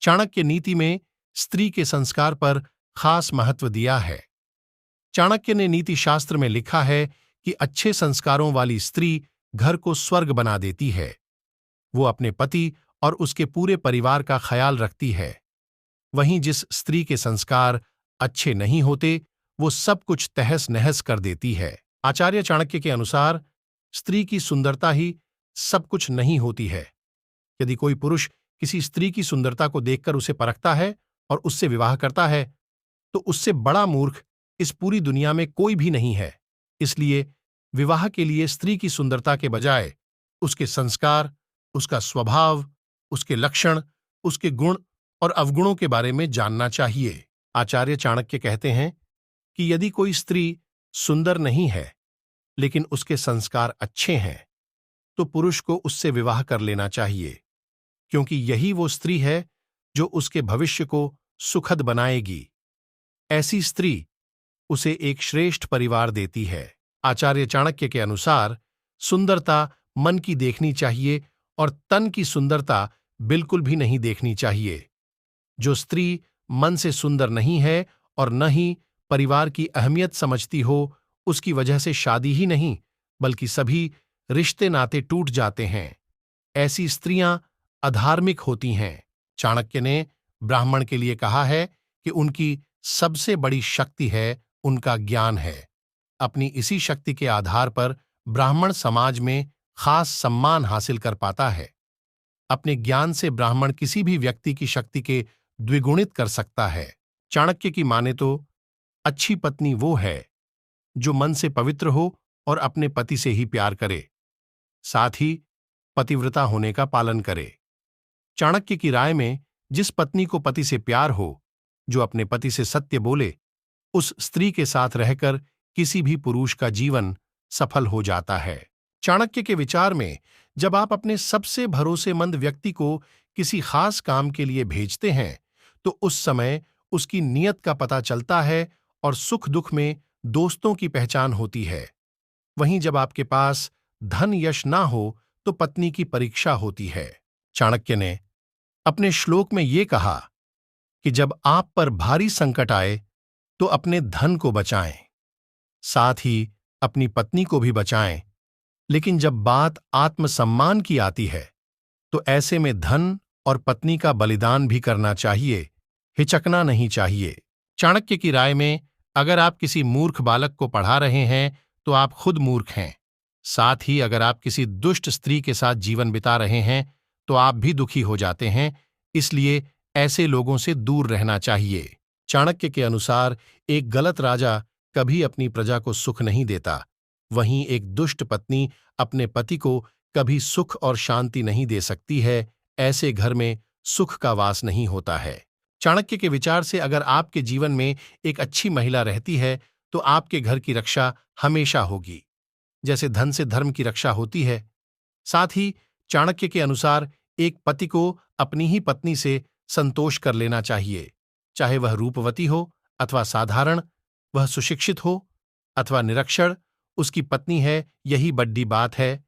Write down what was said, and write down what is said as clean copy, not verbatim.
चाणक्य नीति में स्त्री के संस्कार पर खास महत्व दिया है। चाणक्य ने नीति शास्त्र में लिखा है कि अच्छे संस्कारों वाली स्त्री घर को स्वर्ग बना देती है। वो अपने पति और उसके पूरे परिवार का ख्याल रखती है। वहीं जिस स्त्री के संस्कार अच्छे नहीं होते, वो सब कुछ तहस नहस कर देती है। आचार्य चाणक्य के अनुसार स्त्री की सुंदरता ही सब कुछ नहीं होती है। यदि कोई पुरुष किसी स्त्री की सुंदरता को देखकर उसे परखता है और उससे विवाह करता है, तो उससे बड़ा मूर्ख इस पूरी दुनिया में कोई भी नहीं है। इसलिए विवाह के लिए स्त्री की सुंदरता के बजाय उसके संस्कार, उसका स्वभाव, उसके लक्षण, उसके गुण और अवगुणों के बारे में जानना चाहिए। आचार्य चाणक्य कहते हैं कि यदि कोई स्त्री सुंदर नहीं है लेकिन उसके संस्कार अच्छे हैं, तो पुरुष को उससे विवाह कर लेना चाहिए, क्योंकि यही वो स्त्री है जो उसके भविष्य को सुखद बनाएगी। ऐसी स्त्री उसे एक श्रेष्ठ परिवार देती है। आचार्य चाणक्य के अनुसार सुंदरता मन की देखनी चाहिए और तन की सुंदरता बिल्कुल भी नहीं देखनी चाहिए। जो स्त्री मन से सुंदर नहीं है और न ही परिवार की अहमियत समझती हो, उसकी वजह से शादी ही नहीं बल्कि सभी रिश्ते नाते टूट जाते हैं। ऐसी स्त्रियां अधार्मिक होती हैं। चाणक्य ने ब्राह्मण के लिए कहा है कि उनकी सबसे बड़ी शक्ति है उनका ज्ञान है। अपनी इसी शक्ति के आधार पर ब्राह्मण समाज में खास सम्मान हासिल कर पाता है। अपने ज्ञान से ब्राह्मण किसी भी व्यक्ति की शक्ति के द्विगुणित कर सकता है। चाणक्य की माने तो अच्छी पत्नी वो है जो मन से पवित्र हो और अपने पति से ही प्यार करे, साथ ही पतिव्रता होने का पालन करे। चाणक्य की राय में जिस पत्नी को पति से प्यार हो, जो अपने पति से सत्य बोले, उस स्त्री के साथ रहकर किसी भी पुरुष का जीवन सफल हो जाता है। चाणक्य के विचार में जब आप अपने सबसे भरोसेमंद व्यक्ति को किसी खास काम के लिए भेजते हैं, तो उस समय उसकी नीयत का पता चलता है और सुख दुख में दोस्तों की पहचान होती है। वहीं जब आपके पास धन यश ना हो तो पत्नी की परीक्षा होती है। चाणक्य ने अपने श्लोक में ये कहा कि जब आप पर भारी संकट आए तो अपने धन को बचाएं, साथ ही अपनी पत्नी को भी बचाएं, लेकिन जब बात आत्मसम्मान की आती है तो ऐसे में धन और पत्नी का बलिदान भी करना चाहिए, हिचकना नहीं चाहिए। चाणक्य की राय में अगर आप किसी मूर्ख बालक को पढ़ा रहे हैं तो आप खुद मूर्ख हैं। साथ ही अगर आप किसी दुष्ट स्त्री के साथ जीवन बिता रहे हैं तो आप भी दुखी हो जाते हैं। इसलिए ऐसे लोगों से दूर रहना चाहिए। चाणक्य के अनुसार एक गलत राजा कभी अपनी प्रजा को सुख नहीं देता, वहीं एक दुष्ट पत्नी अपने पति को कभी सुख और शांति नहीं दे सकती है। ऐसे घर में सुख का वास नहीं होता है। चाणक्य के विचार से अगर आपके जीवन में एक अच्छी महिला रहती है तो आपके घर की रक्षा हमेशा होगी, जैसे धन से धर्म की रक्षा होती है। साथ ही चाणक्य के अनुसार एक पति को अपनी ही पत्नी से संतोष कर लेना चाहिए, चाहे वह रूपवती हो अथवा साधारण, वह सुशिक्षित हो अथवा निरक्षर, उसकी पत्नी है, यही बड़ी बात है।